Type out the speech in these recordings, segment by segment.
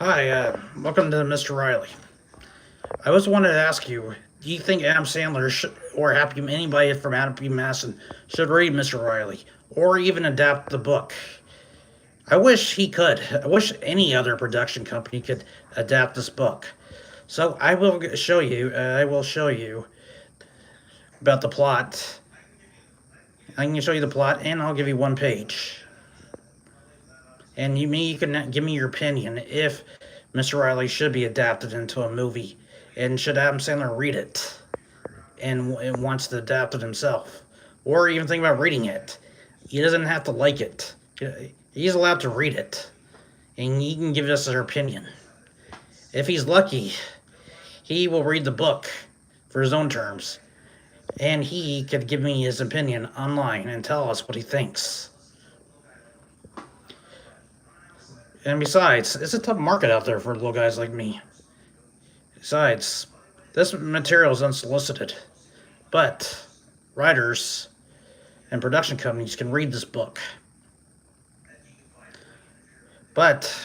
Hi, welcome to Mr. Riley. I was wanted to ask you, do you think Adam Sandler or anybody from Happy Madison should read Mr. Riley or even adapt the book? I wish he could. I wish any other production company could adapt this book. So I will show you. I will show you about the plot. I can show you the plot, and I'll give you one page. And you can give me your opinion if Mr. Riley should be adapted into a movie, and should Adam Sandler read it and wants to adapt it himself, or even think about reading it. He doesn't have to like it. He's allowed to read it, and he can give us our opinion. If he's lucky, he will read the book for his own terms, and he could give me his opinion online and tell us what he thinks. And besides, it's a tough market out there for little guys like me. Besides, this material is unsolicited, but writers and production companies can read this book. But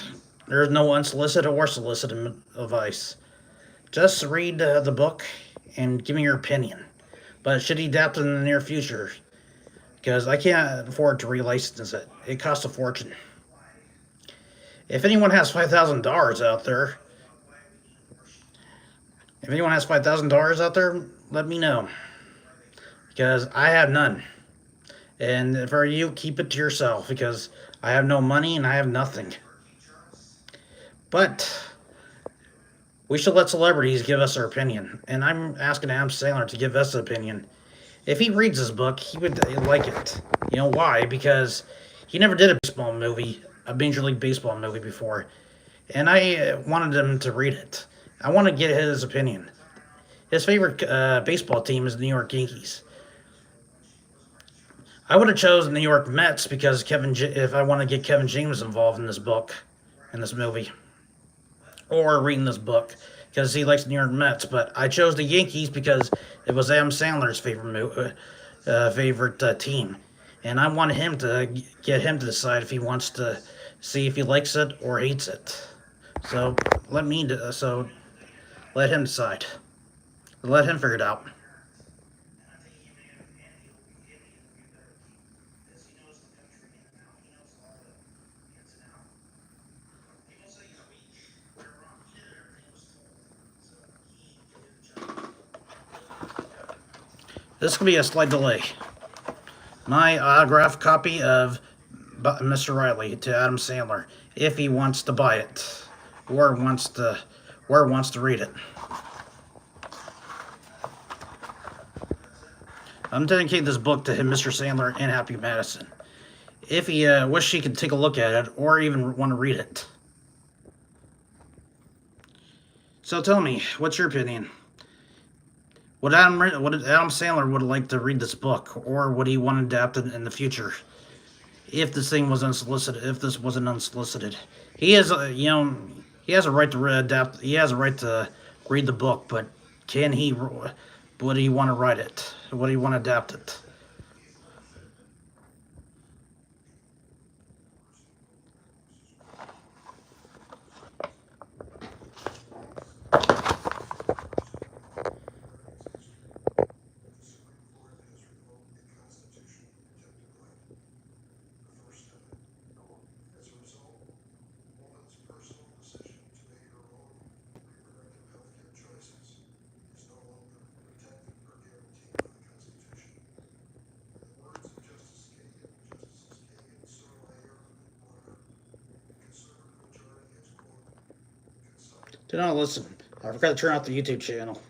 there's no unsolicited or solicited advice. Just read the book and give me your opinion. But should he adapt it in the near future? Because I can't afford to relicense it. It costs a fortune. If anyone has $5,000 out there, let me know. Because I have none. And for you, keep it to yourself, because I have no money and I have nothing. But we should let celebrities give us their opinion. And I'm asking Adam Sandler to give us an opinion. If he reads this book, he would like it. You know why? Because he never did a Major League Baseball movie before. And I wanted him to read it. I want to get his opinion. His favorite baseball team is the New York Yankees. I would have chosen the New York Mets because if I want to get Kevin James involved in this movie, or reading this book, because he likes the New York Mets. But I chose the Yankees because it was Adam Sandler's favorite team, and I wanted him to get him to decide if he wants to see if he likes it or hates it. So let him decide. Let him figure it out. This could be a slight delay. My autographed copy of Mr. Riley to Adam Sandler, if he wants to buy it or wants to read it. I'm dedicating this book to him, Mr. Sandler, and Happy Madison. If he wish he could take a look at it or even want to read it. So tell me, what's your opinion? Would Adam Sandler would like to read this book, or would he want to adapt it in the future? If this thing was unsolicited, if this wasn't unsolicited, he has he has a right to adapt. He has a right to read the book, but can he? Would he want to write it? Would he want to adapt it? Do not listen. I forgot to turn off the YouTube channel.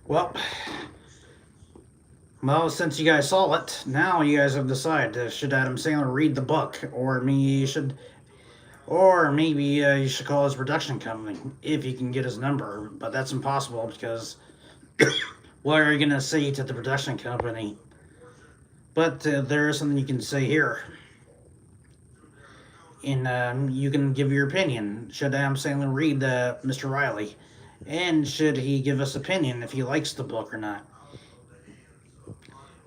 Well, well, since you guys saw it, now you guys have decided should Adam Sandler read the book, or me you should, or maybe you should call his production company if you can get his number. But that's impossible because what are you gonna say to the production company? But there is something you can say here, and you can give your opinion. Should Adam Sandler read Mr. Riley, and should he give us opinion if he likes the book or not?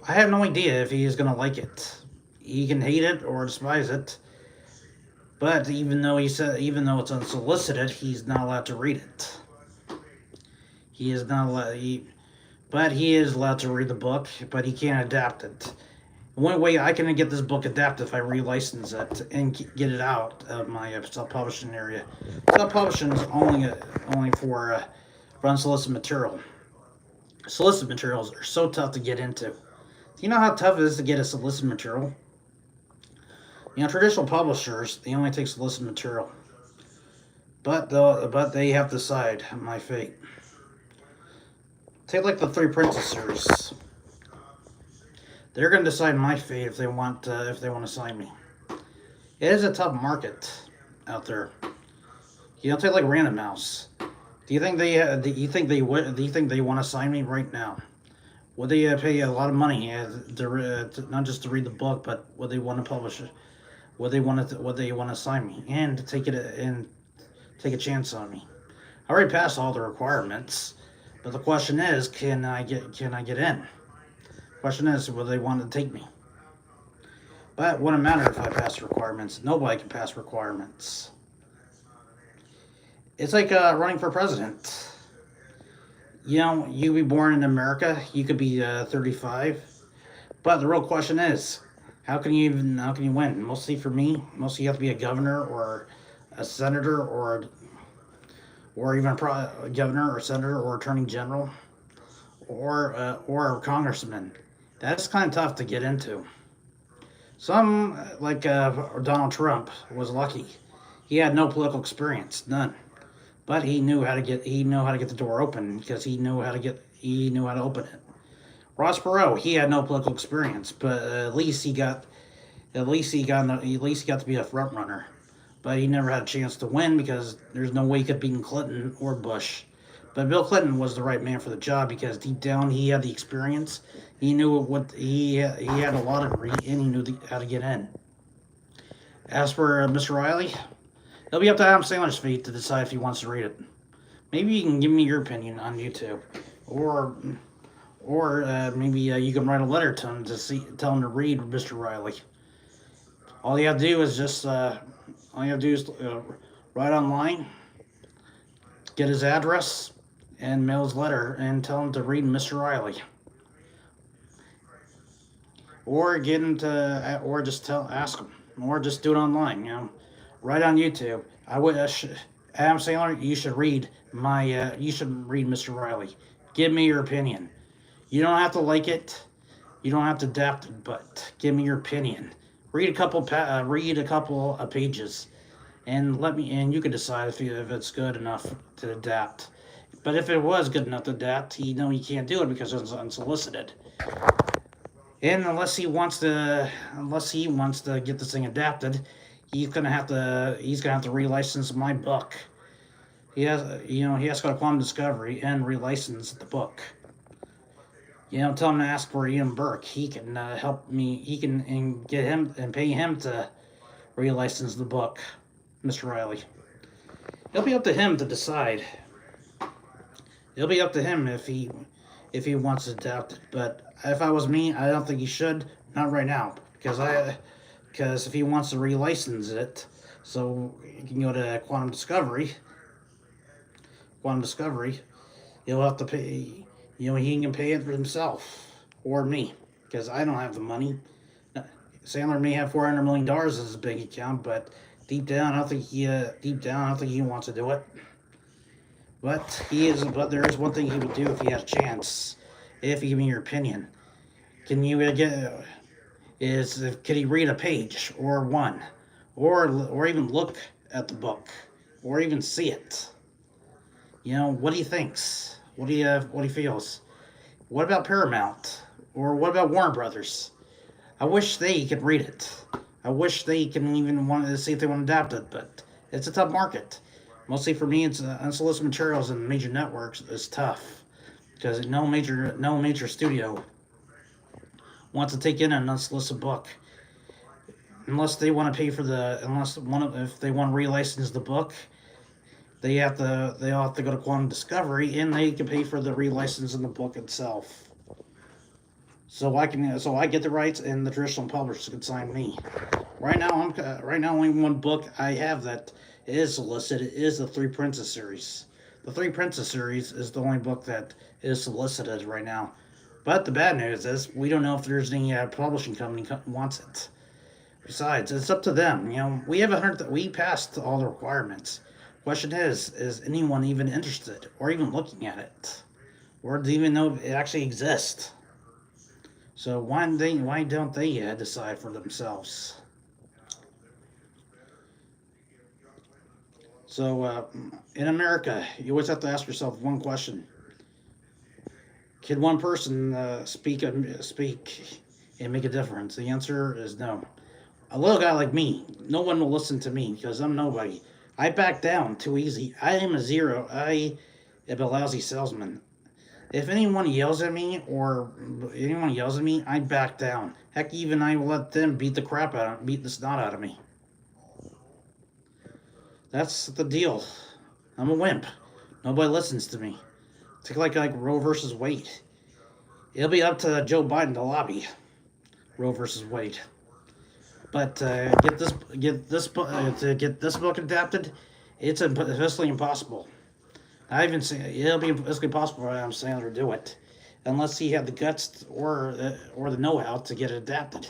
I have no idea if he is gonna like it. He can hate it or despise it, but even though it's unsolicited, he's not allowed to read it. He is not allowed. But he is allowed to read the book, but he can't adapt it. One way I can get this book adapted if I relicense it and get it out of my self-publishing area. Self-publishing is only for unsolicited material. Solicited materials are so tough to get into. Do you know how tough it is to get a solicited material? Traditional publishers, they only take solicited material. But they have to decide my fate. Take like the Three Princess series. They're going to decide my fate if they want to sign me. It is a tough market out there. Take like Random House. Do you think they want to sign me right now? Would they pay a lot of money not just to read the book, but would they want to publish it? Would they want to sign me and take a chance on me? I already passed all the requirements, but the question is, can I get in? The question is, will they want to take me? But it wouldn't matter if I pass requirements. Nobody can pass requirements. It's like running for president. You be born in America, you could be 35, but the real question is, how can you win? Mostly you have to be a governor or a senator or even a governor or senator or attorney general or a congressman. That's kind of tough to get into. Some like Donald Trump was lucky. He had no political experience, none. But he knew how to get the door open because he knew how to open it. Ross Perot, he had no political experience, but at least he got to be a front runner. But he never had a chance to win because there's no way he could beat Clinton or Bush. But Bill Clinton was the right man for the job because deep down he had the experience. He knew he had a lot of degree and he knew how to get in. As for Mr. Riley, it'll be up to Adam Sandler's fate to decide if he wants to read it. Maybe you can give me your opinion on YouTube, or maybe you can write a letter to him tell him to read Mr. Riley. All you have to do is write online, get his address, and mail his letter, and tell him to read Mr. Riley. Or get him to, or just ask him, or just do it online. Right on YouTube. Adam Sandler, you should read Mr. Riley. Give me your opinion. You don't have to like it. You don't have to adapt it, but give me your opinion. Read a couple of pages, and you can decide if it's good enough to adapt. But if it was good enough to adapt, you can't do it because it's unsolicited. And unless he wants to get this thing adapted, he's gonna have to relicense my book. He has to go to Quantum Discovery and relicense the book. Tell him to ask for Ian Burke. He can help me. He can get him and pay him to relicense the book, Mr. Riley. It'll be up to him to decide. It'll be up to him if he wants to adapt it. But if I was me, I don't think he should. Not right now, because if he wants to relicense it, so you can go to Quantum Discovery, he'll have to pay. He can pay it for himself or me, because I don't have the money. Sandler may have $400 million in his bank account, but deep down, I don't think he wants to do it. But there is one thing he would do if he had a chance. If you give me your opinion, can he read a page or one, or even look at the book, or even see it? What he thinks, what he feels. What about Paramount? Or what about Warner Brothers? I wish they could read it. I wish they can even want to see if they want to adapt it, but it's a tough market. Mostly for me, it's unsolicited materials and major networks is tough because no major studio wants to take in an unsolicited book unless they want to pay for the unless one of if they want to relicense the book. They all have to go to Quantum Discovery and they can pay for the relicense in the book itself. So I get the rights and the traditional publishers can sign me. Right now only one book I have that is solicited is the Three Princes series. The Three Princes series is the only book that is solicited right now. But the bad news is we don't know if there's any publishing company wants it. Besides, it's up to them. We haven't heard that we passed all the requirements. Question is anyone even interested or even looking at it? Or do they even know it actually exists? So why don't they decide for themselves? So in America, you always have to ask yourself one question: can one person speak and make a difference? The answer is no. A little guy like me, no one will listen to me because I'm nobody. I back down too easy. I am a zero. I am a lousy salesman. If anyone yells at me, I back down. Heck, even I will let them beat the snot out of me. That's the deal. I'm a wimp. Nobody listens to me. It's like Roe versus Wade. It'll be up to Joe Biden to lobby Roe versus Wade. But to get this book adapted, it's physically impossible. I even say it'll be physically possible for Adam Sandler to do it, unless he had the guts or the know-how to get it adapted.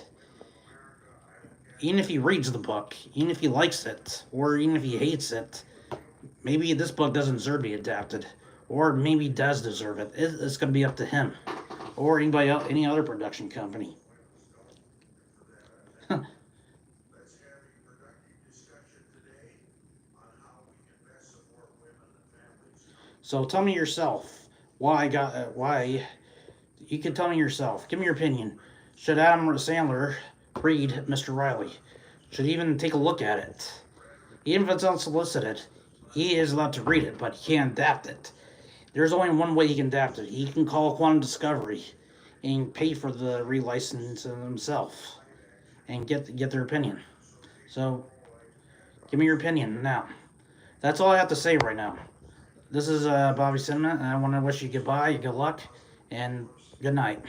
Even if he reads the book, even if he likes it, or even if he hates it, maybe this book doesn't deserve to be adapted, or maybe he does deserve it. It's going to be up to him, or anybody else, any other production company. So tell me yourself why. You can tell me yourself. Give me your opinion. Should Adam Sandler read Mr. Riley? Should he even take a look at it? Even if it's unsolicited, he is allowed to read it, but he can't adapt it. There's only one way he can adapt it. He can call Quantum Discovery and pay for the relicense himself and get their opinion. So, give me your opinion now. That's all I have to say right now. This is Bobby Cinnamon, and I want to wish you goodbye, good luck, and good night.